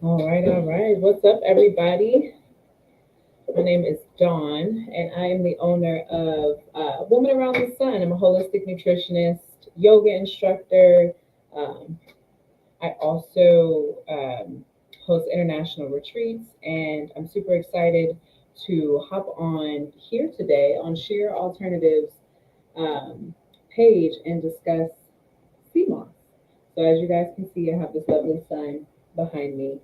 All right, all right. What's up, everybody? My name is Dawn, and I am the owner of Woman Around the Sun. I'm a holistic nutritionist, yoga instructor. Um, I also host international retreats, and I'm super excited to hop on here today on Sheer Alternatives um, page and discuss CMOS. So as you guys can see, I have this lovely sign behind me.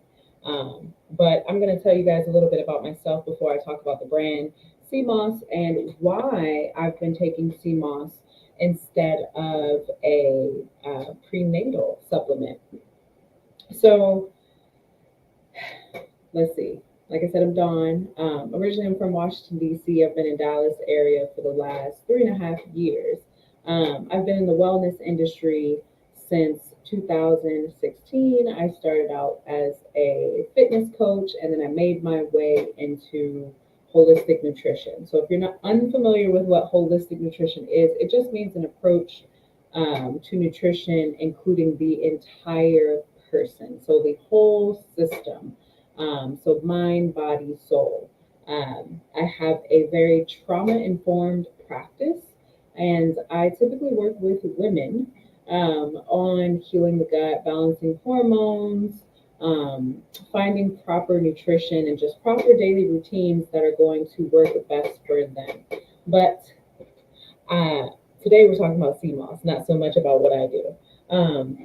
But I'm going to tell you guys a little bit about myself before I talk about the brand CMOS and why I've been taking CMOS instead of a prenatal supplement. So let's see. Like I said, I'm Dawn. Originally, I'm from Washington, D.C. I've been in Dallas area for the last 3.5 years. I've been in the wellness industry since 2016. I started out as a fitness coach, and then I made my way into holistic nutrition. So if you're not unfamiliar with what holistic nutrition is, it just means an approach to nutrition, including the entire person. So the whole system, so mind, body, soul. I have a very trauma informed practice, and I typically work with women on healing the gut, balancing hormones, finding proper nutrition, and just proper daily routines that are going to work best for them. But uh, today we're talking about CMOS, not so much about what I do. Um,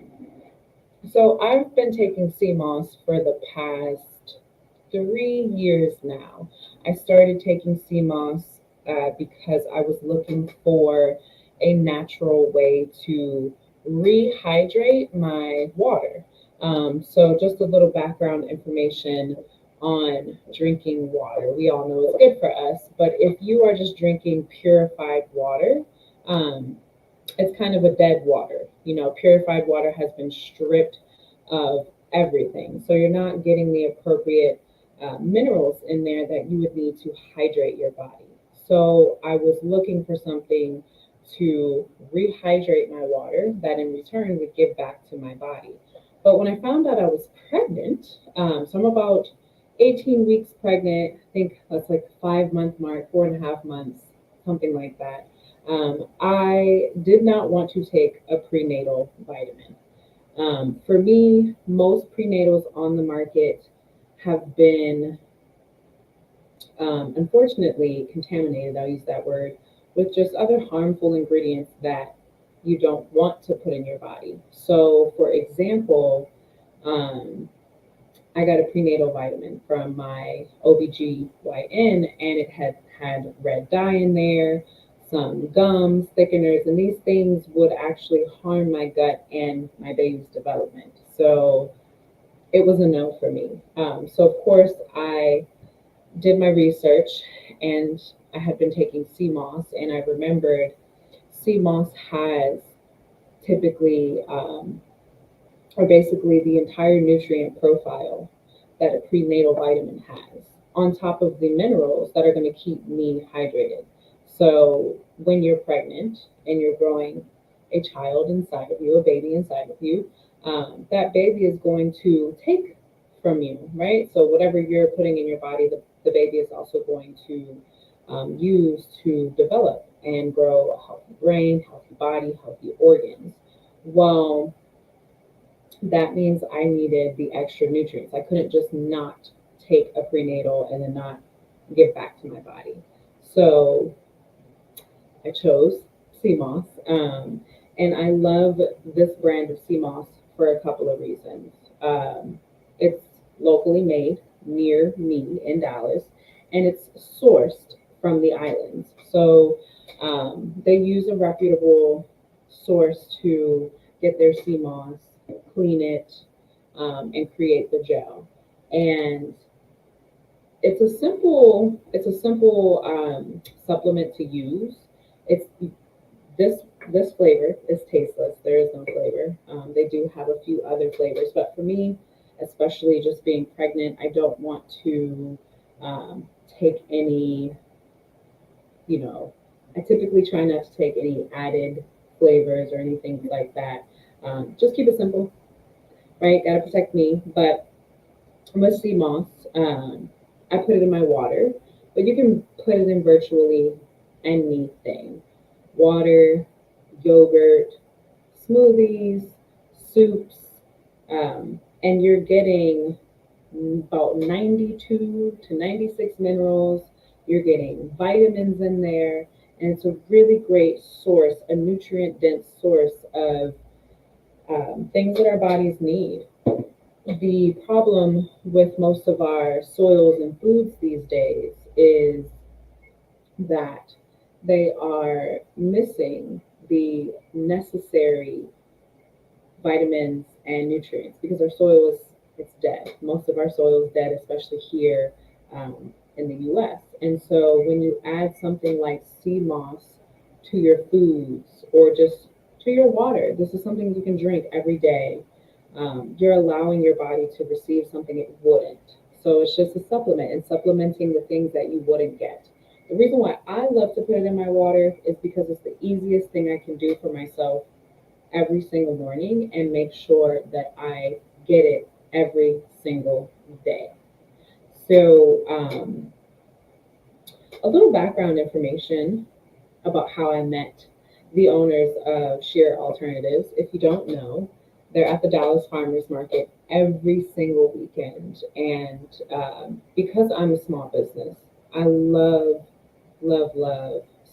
so I've been taking CMOS for the past 3 years now. I started taking CMOS because I was looking for a natural way to rehydrate my water. So just a little background information on drinking water. We all know it's good for us, but if you are just drinking purified water, um, it's kind of a dead water. You know, purified water has been stripped of everything. So you're not getting the appropriate minerals in there that you would need to hydrate your body. So I was looking for something to rehydrate my water that in return would give back to my body. But when I found out I was pregnant, so I'm about 18 weeks pregnant, I think that's like 5 month mark, 4.5 months, something like that. I did not want to take a prenatal vitamin. For me, most prenatals on the market have been, unfortunately, contaminated, I'll use that word, with just other harmful ingredients that you don't want to put in your body. So, for example, um, I got a prenatal vitamin from my OBGYN, and it had red dye in there, some gums, thickeners, and these things would actually harm my gut and my baby's development. So it was a no for me. So, of course, I did my research, and I had been taking CMOS, and I remembered CMOS has typically, or basically the entire nutrient profile that a prenatal vitamin has, on top of the minerals that are going to keep me hydrated. So when you're pregnant and you're growing a child inside of you, a baby inside of you, that baby is going to take from you, right? So whatever you're putting in your body, the baby is also going to use to develop and grow a healthy brain, healthy body, healthy organs. Well, that means I needed the extra nutrients. I couldn't just not take a prenatal and then not give back to my body. So I chose CMOS. And I love this brand of CMOS for a couple of reasons. It's locally made near me in Dallas, and it's sourced from the islands. So they use a reputable source to get their CMOS, clean it, and create the gel. And it's a simple supplement to use. It's this this flavor is tasteless. There is no flavor. They do have a few other flavors, but for me, especially just being pregnant, I don't want to take any. You know, I typically try not to take any added flavors or anything like that. Just keep it simple, right? Got to protect me, but with sea moss, I put it in my water, but you can put it in virtually anything: water, yogurt, smoothies, soups, and you're getting about 92 to 96 minerals. You're getting vitamins in there, and it's a really great source, a nutrient dense source of things that our bodies need. The problem with most of our soils and foods these days is that they are missing the necessary vitamins and nutrients because our soil is it's dead. Most of our soil is dead, especially here in the U.S. And so when you add something like sea moss to your foods or just to your water, this is something you can drink every day. You're allowing your body to receive something it wouldn't. So it's just a supplement and supplementing the things that you wouldn't get. The reason why I love to put it in my water is because it's the easiest thing I can do for myself every single morning and make sure that I get it every single day. So, a little background information about how I met the owners of Sheer Alternatives. If you don't know, they're at the Dallas Farmers Market every single weekend. And because I'm a small business, I love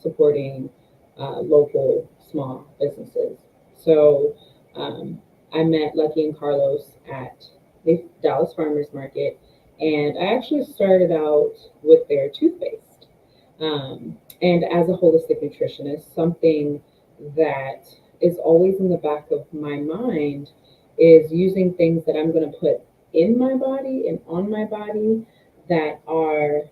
supporting local small businesses. So um, I met Lucky and Carlos at the Dallas Farmers Market, and I actually started out with their toothpaste. And as a holistic nutritionist, something that is always in the back of my mind is using things that I'm going to put in my body and on my body that are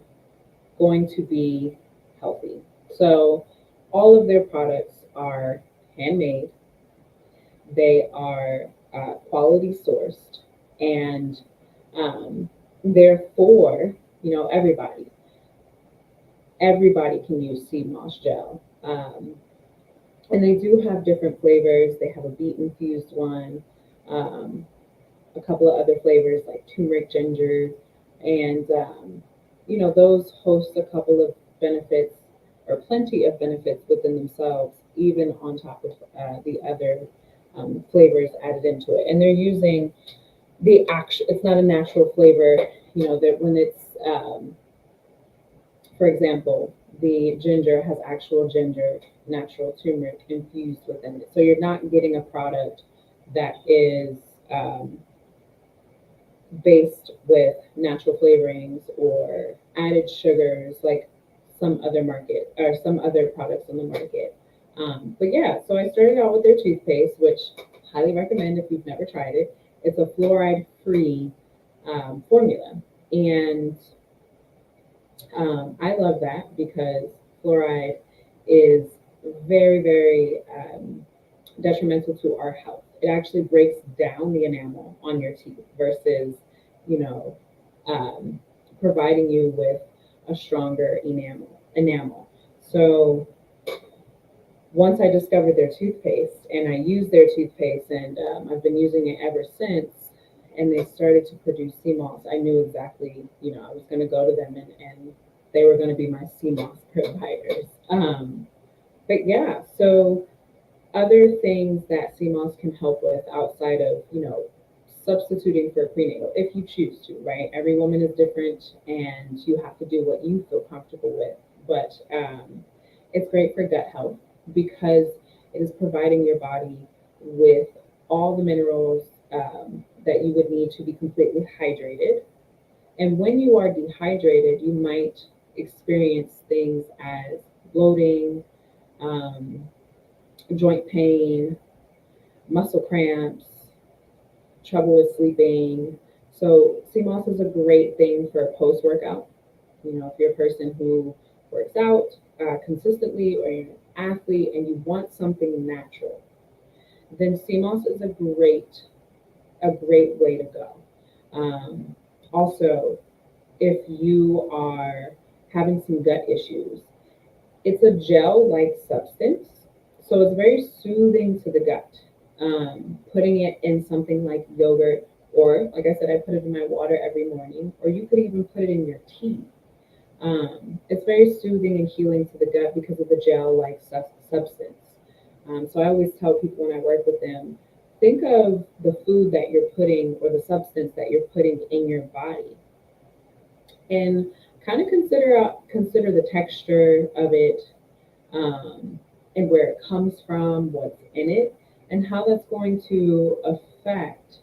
going to be healthy. So all of their products are handmade, they are quality sourced, and they're for everybody. Everybody can use sea moss gel. And they do have different flavors. They have a beet infused one, um, a couple of other flavors like turmeric ginger, and those host a couple of benefits or plenty of benefits within themselves, even on top of the other flavors added into it. And they're using the actual. It's not a natural flavor. That when it's for example, the ginger has actual ginger, natural turmeric infused within it. So you're not getting a product that is based with natural flavorings or added sugars like some other products on the market. But yeah, so I started out with their toothpaste, which highly recommend if you've never tried it. It's a fluoride free formula. And I love that because fluoride is very detrimental to our health. It actually breaks down the enamel on your teeth versus, you know, um, providing you with a stronger enamel. So once I discovered their toothpaste and I used their toothpaste and I've been using it ever since, and they started to produce sea moss, I knew exactly, I was going to go to them and they were going to be my sea moss providers. But yeah, so other things that sea moss can help with outside of, substituting for prenatal, if you choose to, right? Every woman is different and you have to do what you feel comfortable with. But it's great for gut health because it is providing your body with all the minerals that you would need to be completely hydrated. And when you are dehydrated, you might experience things as bloating, um, joint pain, muscle cramps, trouble with sleeping. So sea moss is a great thing for post workout. If you're a person who works out consistently or you're an athlete and you want something natural, then sea moss is a great way to go. Also, if you are having some gut issues, it's a gel-like substance, so it's very soothing to the gut. Putting it in something like yogurt Or, like I said, I put it in my water every morning, or you could even put it in your tea. It's very soothing and healing to the gut because of the gel-like substance. So I always tell people when I work with them, think of the food that you're putting or the substance that you're putting in your body, and kind of consider the texture of it, and where it comes from, what's in it, and how that's going to affect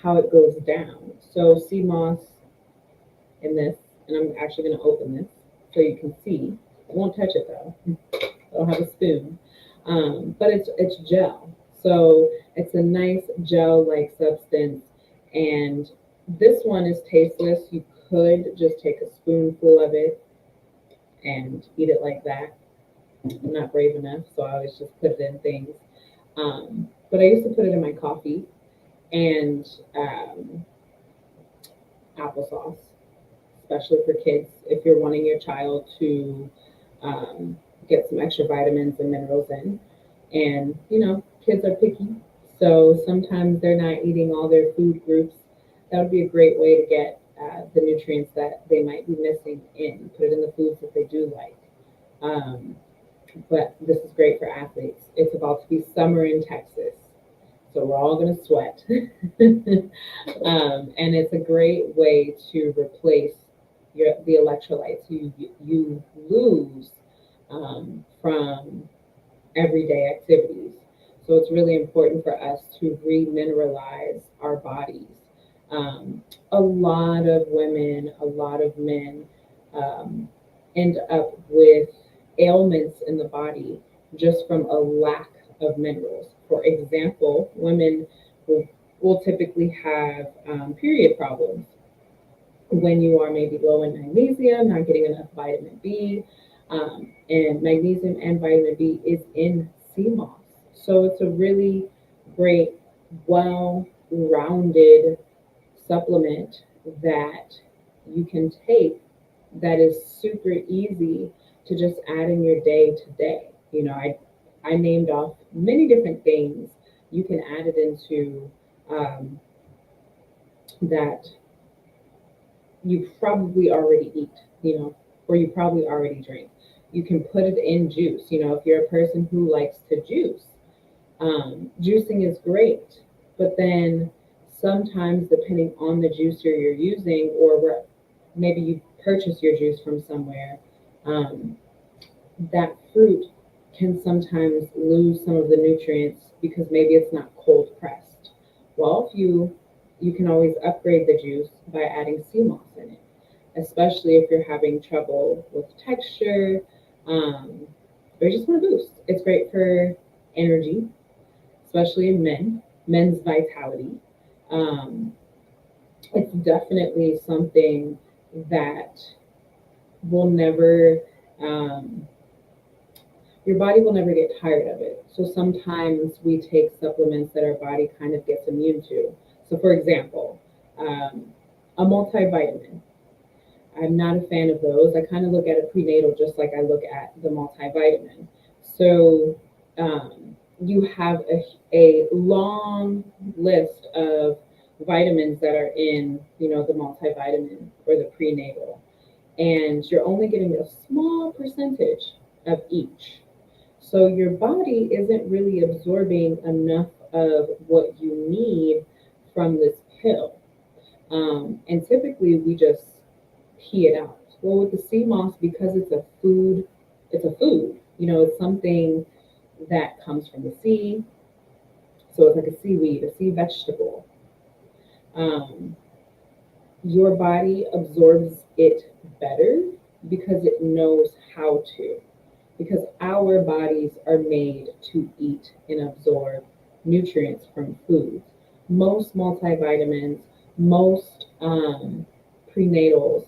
how it goes down. So sea moss in this, and I'm actually going to open this so you can see. I won't touch it though. I don't have a spoon, but it's gel. So it's a nice gel-like substance, and this one is tasteless. You could just take a spoonful of it and eat it like that. I'm not brave enough, so I always just put it in things. But I used to put it in my coffee and applesauce, especially for kids. If you're wanting your child to um, get some extra vitamins and minerals in, and kids are picky, so sometimes they're not eating all their food groups. That would be a great way to get the nutrients that they might be missing in. Put it in the foods that they do like. Um, but this is great for athletes. It's about to be summer in Texas, so we're all going to sweat. And it's a great way to replace the electrolytes you lose from everyday activities. So it's really important for us to remineralize our bodies. A lot of women, a lot of men um, end up with ailments in the body just from a lack of minerals. For example, women will typically have period problems when you are maybe low in magnesium, not getting enough vitamin B, and magnesium and vitamin B is in sea moss. So it's a really great, well-rounded supplement that you can take that is super easy to just add in your day to day. I named off many different things you can add it into, that you probably already eat, or you probably already drink. You can put it in juice. If you're a person who likes to juice, juicing is great. But then sometimes, depending on the juicer you're using, or where maybe you purchase your juice from somewhere, um, that fruit can sometimes lose some of the nutrients because maybe it's not cold pressed. Well, if you can always upgrade the juice by adding sea moss in it, especially if you're having trouble with texture, or you just want to boost. It's great for energy, especially in men's vitality. Um, it's definitely something that will never um, your body will never get tired of it. So sometimes we take supplements that our body kind of gets immune to. So, for example, a multivitamin. I'm not a fan of those. I kind of look at a prenatal just like I look at the multivitamin. So, you have a long list of vitamins that are in, the multivitamin or the prenatal, and you're only getting a small percentage of each. So your body isn't really absorbing enough of what you need from this pill. And typically we just pee it out. Well, with the sea moss, because it's a food. It's something that comes from the sea. So it's like a seaweed, a sea vegetable. Um, your body absorbs it better because it knows how to. Because our bodies are made to eat and absorb nutrients from foods. Most multivitamins, most prenatals,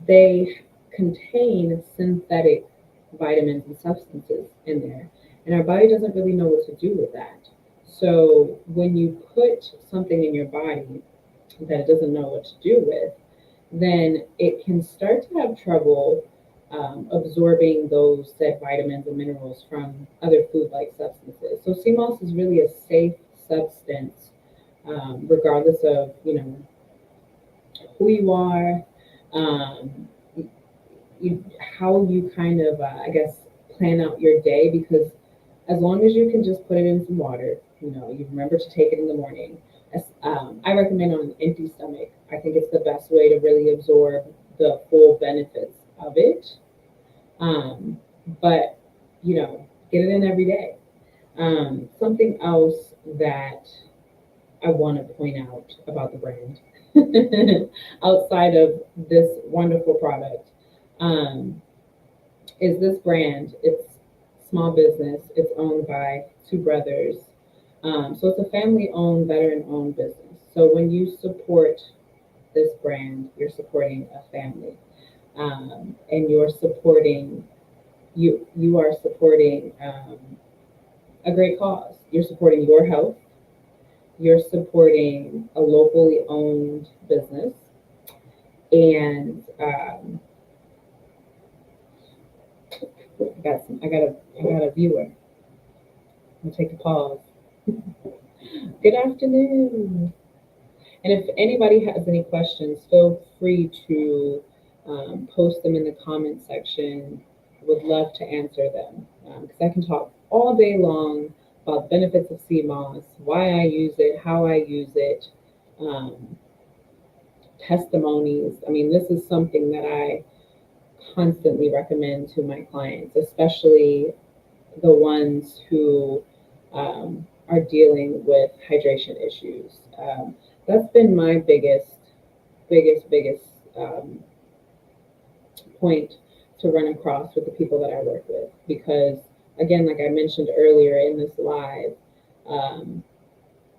they contain synthetic vitamins and substances in there. And our body doesn't really know what to do with that. So when you put something in your body that it doesn't know what to do with, then it can start to have trouble absorbing those said vitamins and minerals from other food like substances. So sea moss is really a safe substance regardless of, who you are, um, how you kind of, I guess, plan out your day, because as long as you can just put it in some water, you remember to take it in the morning. I recommend on an empty stomach. I think it's the best way to really absorb the full benefits of it. Um, but, get it in every day. Something else that I want to point out about the brand, outside of this wonderful product, um, is this brand. It's small business. It's owned by two brothers. So it's a family-owned, veteran-owned business. So when you support this brand, you're supporting a family, and you are supporting a great cause. You're supporting your health. You're supporting a locally owned business, and I got a viewer. I'll take a pause. Good afternoon. And if anybody has any questions, feel free to post them in the comment section. Would love to answer them, because I can talk all day long about the benefits of sea moss, why I use it, how I use it, um, testimonies. I mean, this is something that I constantly recommend to my clients, especially the ones who are dealing with hydration issues. That's been my biggest um, point to run across with the people that I work with. Because, again, like I mentioned earlier in this live, um,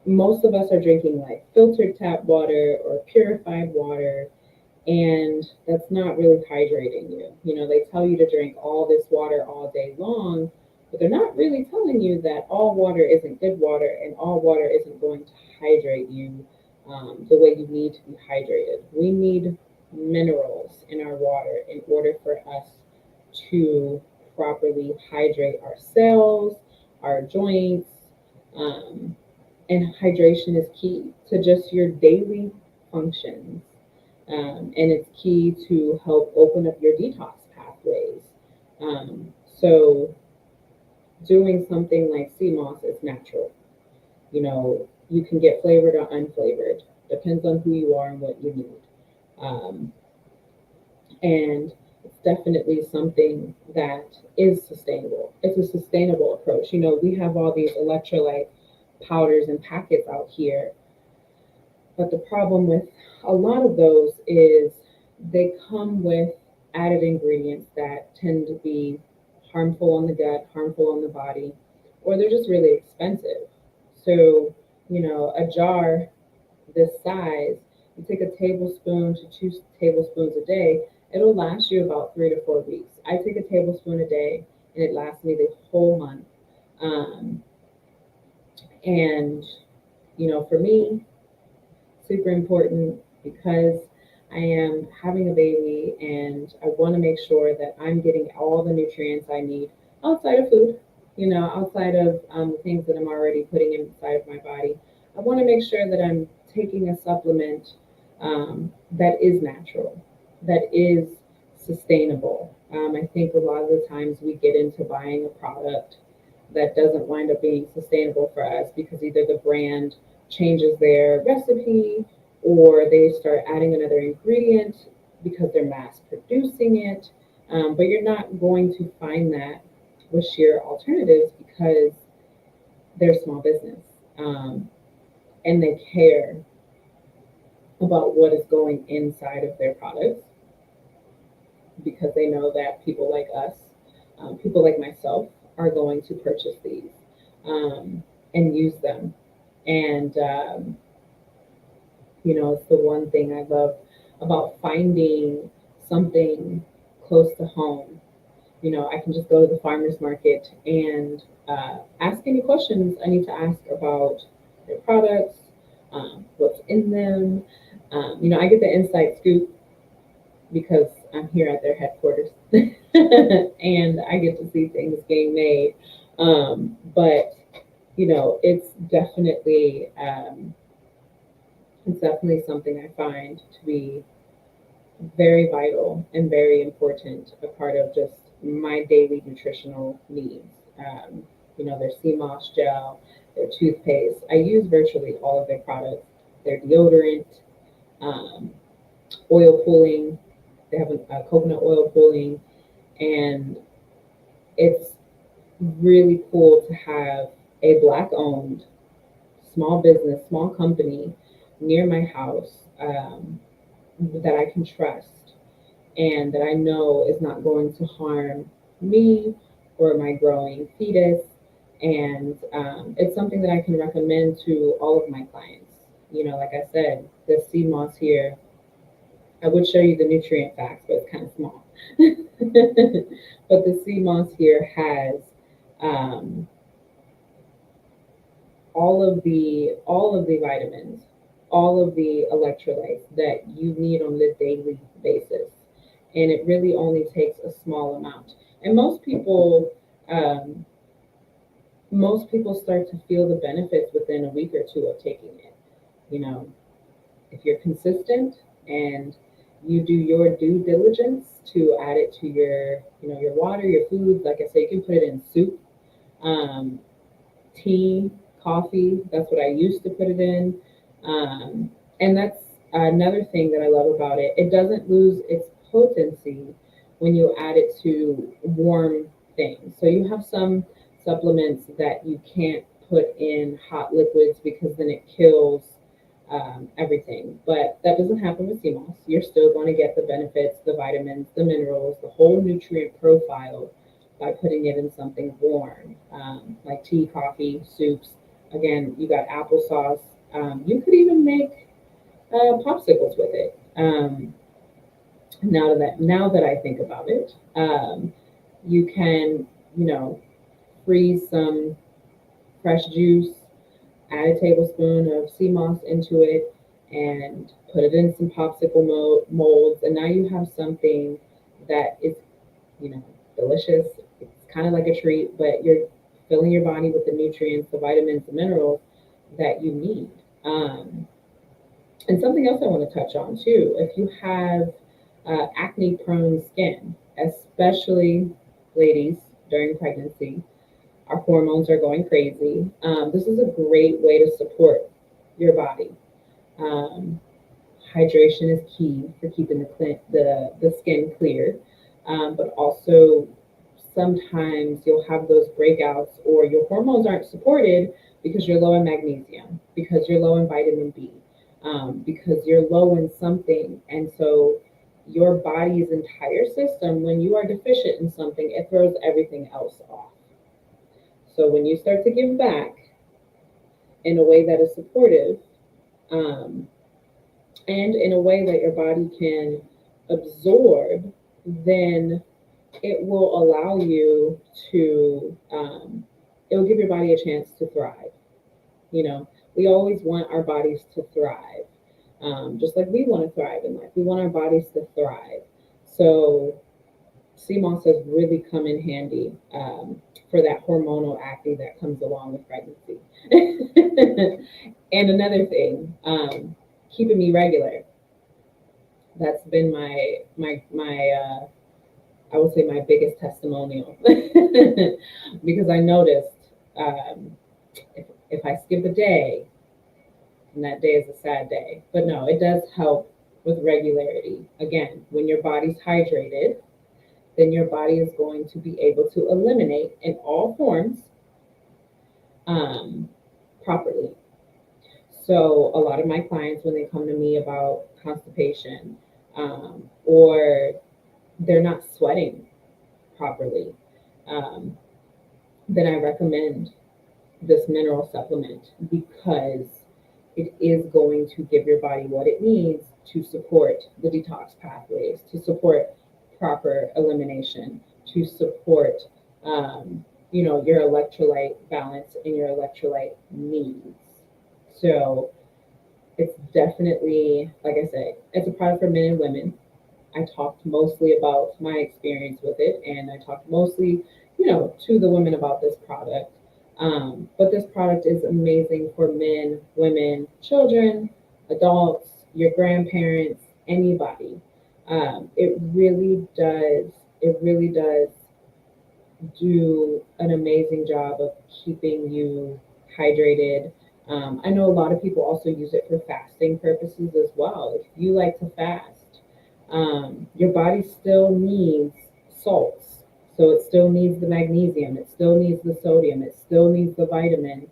most of us are drinking like filtered tap water or purified water, and that's not really hydrating you. They tell you to drink all this water all day long, but they're not really telling you that all water isn't good water, and all water isn't going to hydrate you the way you need to be hydrated. We need minerals in our water in order for us to properly hydrate our cells, our joints, um, and hydration is key to just your daily functions. And it's key to help open up your detox pathways. So doing something like sea moss is natural. You can get flavored or unflavored. Depends on who you are and what you need. Um, and it's definitely something that is sustainable. It's a sustainable approach. We have all these electrolyte powders and packets out here, but the problem with a lot of those is they come with added ingredients that tend to be harmful on the gut, harmful on the body, or they're just really expensive. So, a jar this size, you take a tablespoon to 2 tablespoons a day, it'll last you about 3 to 4 weeks. I take a tablespoon a day and it lasts me the whole month. Um, and, for me, super important because I am having a baby and I want to make sure that I'm getting all the nutrients I need outside of food, outside of things that I'm already putting inside of my body. I want to make sure that I'm taking a supplement that is natural, that is sustainable. I think a lot of the times we get into buying a product that doesn't wind up being sustainable for us because either the brand changes their recipe or they start adding another ingredient because they're mass producing it. But you're not going to find that with sheer alternatives because they're a small business, and they care about what is going inside of their products because they know that people like us, people like myself, are going to purchase these and use them. And it's the one thing I love about finding something close to home. I can just go to the farmer's market and ask any questions I need to ask about their products, what's in them. I get the inside scoop because I'm here at their headquarters and I get to see things being made. But it's definitely It's definitely something I find to be very vital and very important, a part of just my daily nutritional needs. Their sea moss gel, their toothpaste. I use virtually all of their products. Their deodorant, um, oil pulling. They have a coconut oil pulling, and it's really cool to have a black owned small business, small company near my house, that I can trust and that I know is not going to harm me or my growing fetus. And it's something that I can recommend to all of my clients. Like I said, the sea moss here, I would show you the nutrient facts, but it's kind of small. But the sea moss here has um, all of the vitamins, all of the electrolytes that you need on the daily basis, and it really only takes a small amount. And um, most people start to feel the benefits within a week or two of taking it. You know, if you're consistent and you do your due diligence to add it to your water, your foods. Like I say, you can put it in soup. Um, Tea, coffee. That's what I used to put it in. And that's another thing that I love about it. It doesn't lose its potency when you add it to warm things. So you have some supplements that you can't put in hot liquids because then it kills everything. But that doesn't happen with CMOS. You're still going to get the benefits, the vitamins, the minerals, the whole nutrient profile by putting it in something warm, like tea, coffee, soups. Again, you got applesauce. You could even make popsicles with it. Now that I think about it, you can freeze some fresh juice, add a tablespoon of sea moss into it, and put it in some popsicle molds, and now you have something that is delicious. It's kind of like a treat, but you're filling your body with the nutrients, the vitamins, the minerals that you need. Um, and something else I want to touch on too, if you have acne prone skin, especially ladies during pregnancy, our hormones are going crazy. This is a great way to support your body. Um, Hydration is key for keeping the skin clear, but also sometimes you'll have those breakouts or your hormones aren't supported because you're low in magnesium, because you're low in vitamin B, because you're low in something. And so your body's entire system, when you are deficient in something, it throws everything else off. So when you start to give back in a way that is supportive, um, and in a way that your body can absorb, then it will allow you to, it will give your body a chance to thrive. We always want our bodies to thrive, just like we want to thrive in life. We want our bodies to thrive. So CMOS has really come in handy for that hormonal acne that comes along with pregnancy. And another thing, keeping me regular. That's been my I would say my biggest testimonial because I noticed, if I skip a day, and that day is a sad day. But no, it does help with regularity. Again, when your body's hydrated, then your body is going to be able to eliminate in all forms, um, properly. So a lot of my clients, when they come to me about constipation, or they're not sweating properly, um, then I recommend this mineral supplement because it is going to give your body what it needs to support the detox pathways, to support proper elimination, to support your electrolyte balance and your electrolyte needs. So it's definitely, like I said, it's a product for men and women. I talked mostly about my experience with it, and I talked mostly, to the women about this product. But this product is amazing for men, women, children, adults, your grandparents, anybody. It really does. It really does do an amazing job of keeping you hydrated. I know a lot of people also use it for fasting purposes as well. If you like to fast, your body still needs salts. So it still needs the magnesium, it still needs the sodium, it still needs the vitamin.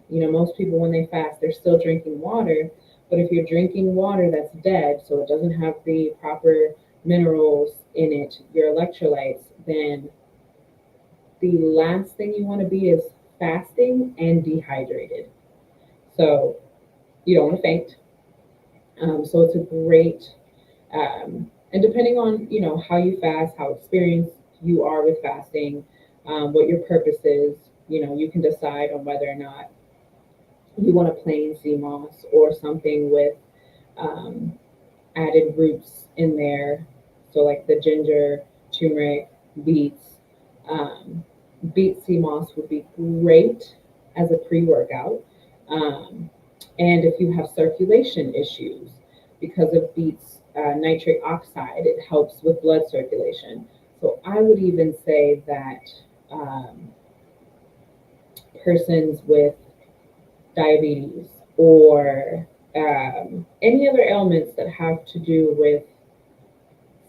Most people when they fast, they're still drinking water, but if you're drinking water that's dead, so it doesn't have the proper minerals in it, your electrolytes, then the last thing you want to be is fasting and dehydrated. So you don't want to faint. So it's a great, and depending on how you fast, how experienced you are with fasting, what your purpose is, you can decide on whether or not you want a plain sea moss or something with um, added roots in there. So like the ginger, turmeric, beets. Um, Beet sea moss would be great as a pre-workout. Um, and if you have circulation issues, because of beets nitric oxide, it helps with blood circulation. So I would even say that um, persons with diabetes or any other ailments that have to do with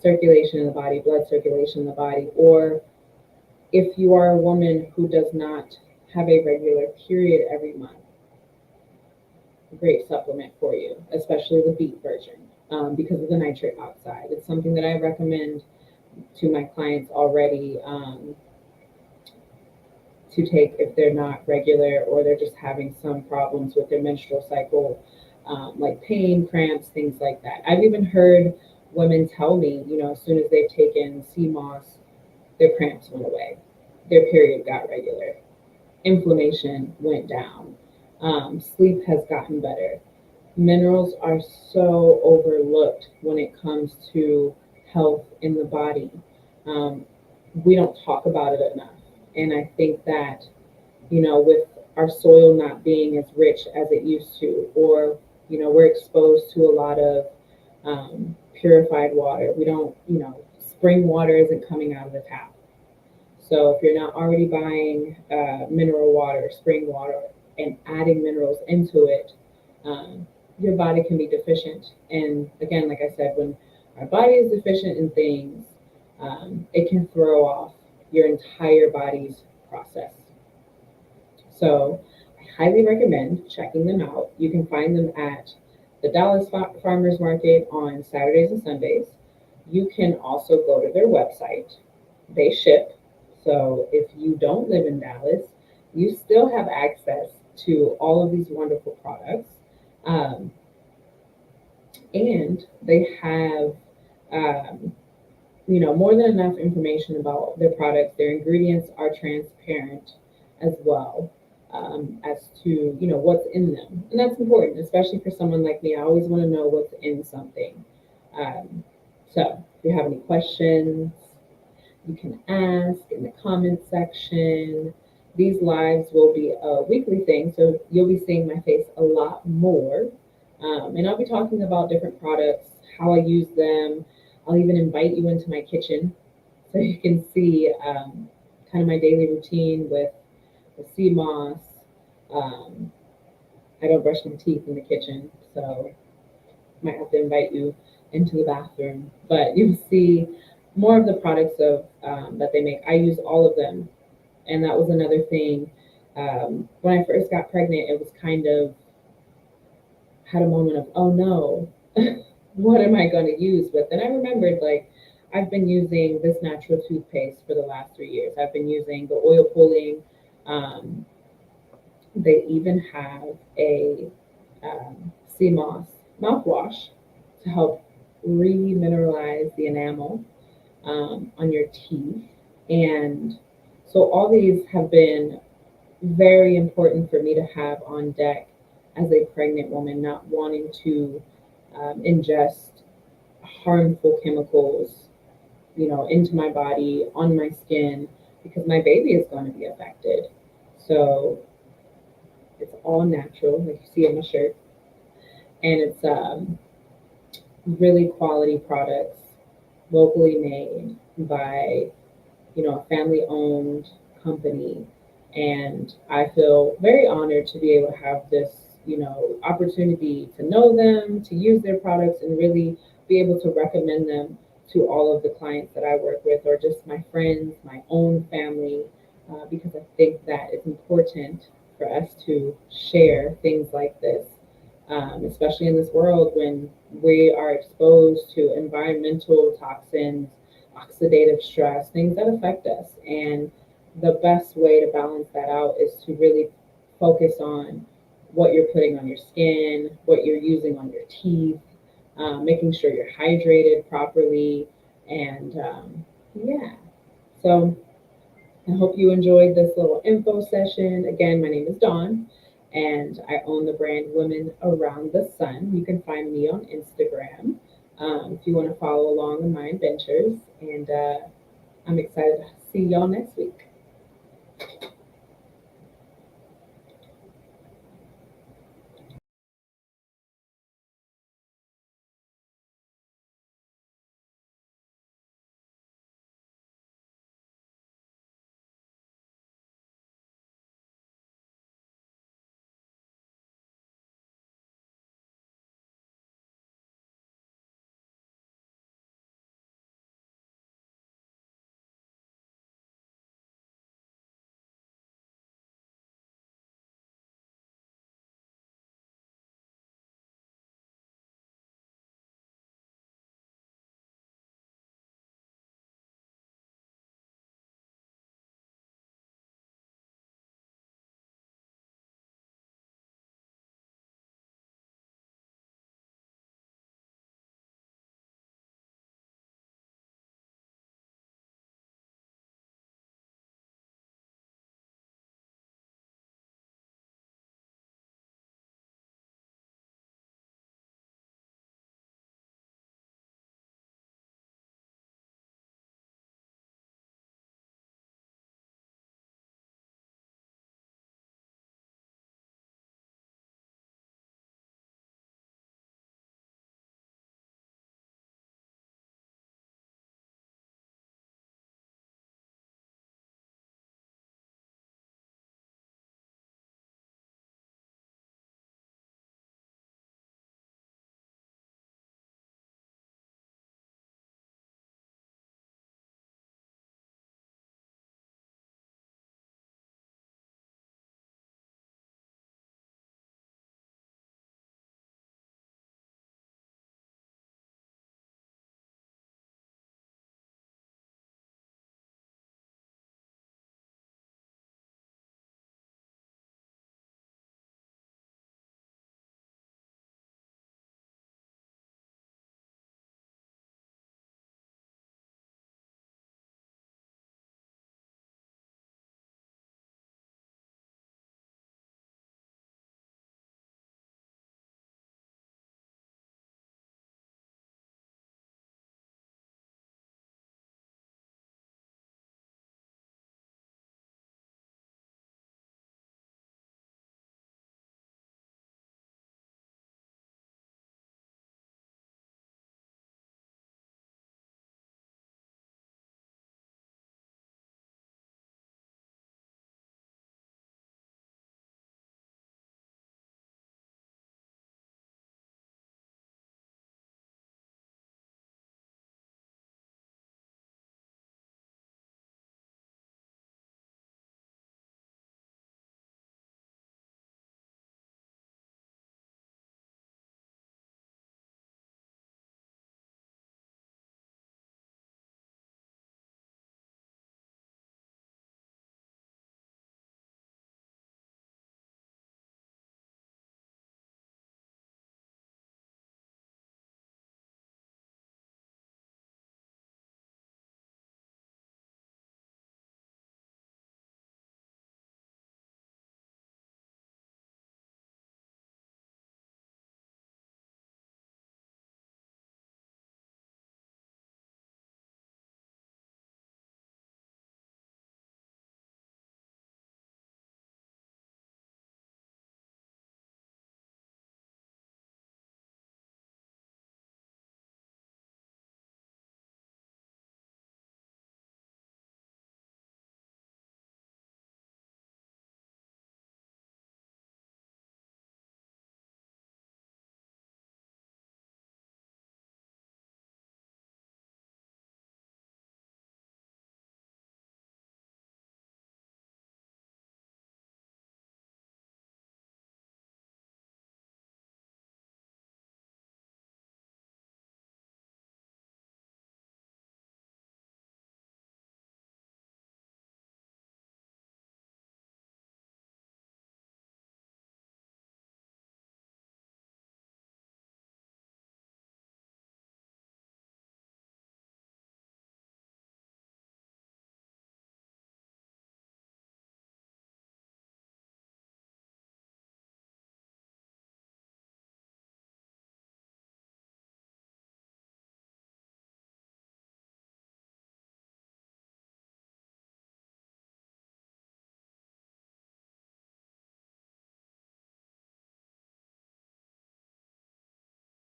circulation in the body, blood circulation in the body, or if you are a woman who does not have a regular period every month, a great supplement for you, especially the beet version, because of the nitric oxide. It's something that I recommend to my clients already to take if they're not regular or they're just having some problems with their menstrual cycle, like pain, cramps, things like that. I've even heard women tell me, as soon as they've taken sea moss, their cramps went away, their period got regular, inflammation went down, sleep has gotten better. Minerals are so overlooked when it comes to health in the body. Um, we don't talk about it enough. And I think that, with our soil not being as rich as it used to, or, we're exposed to a lot of purified water. We don't, spring water isn't coming out of the tap. So if you're not already buying mineral water, spring water, and adding minerals into it, um, your body can be deficient. And again, like I said, when our body is deficient in things, it can throw off your entire body's process. So I highly recommend checking them out. You can find them at the Dallas Farmers Market on Saturdays and Sundays. You can also go to their website. They ship. So if you don't live in Dallas, you still have access to all of these wonderful products. Um, and they have, um, more than enough information about their products. Their ingredients are transparent as well, as to, what's in them. And that's important, especially for someone like me. I always want to know what's in something. Um, so if you have any questions, you can ask in the comment section. These lives will be a weekly thing, so you'll be seeing my face a lot more. And I'll be talking about different products, how I use them. I'll even invite you into my kitchen so you can see kind of my daily routine with the sea moss. Um, I don't brush my teeth in the kitchen, so might have to invite you into the bathroom, but you'll see more of the products of that they make. I use all of them, and that was another thing. When I first got pregnant, it was kind of had a moment of, oh no, what am I going to use? But then I remembered, like, I've been using this natural toothpaste for the last 3 years. I've been using the oil pulling. Um, they even have a sea moss mouthwash to help remineralize the enamel on your teeth. And so all these have been very important for me to have on deck as a pregnant woman, not wanting to ingest harmful chemicals, into my body, on my skin, because my baby is going to be affected. So it's all natural, like you see in my shirt. and it's really quality products, locally made by a family owned company. And I feel very honored to be able to have this, opportunity to know them, to use their products, and really be able to recommend them to all of the clients that I work with, or just my friends, my own family, because I think that it's important for us to share things like this, especially in this world when we are exposed to environmental toxins, oxidative stress, things that affect us. And the best way to balance that out is to really focus on what you're putting on your skin, what you're using on your teeth, making sure you're hydrated properly. And yeah, so I hope you enjoyed this little info session. Again, my name is Dawn, and I own the brand Women Around the Sun. You can find me on Instagram if you want to follow along in my adventures. And I'm excited to see y'all next week.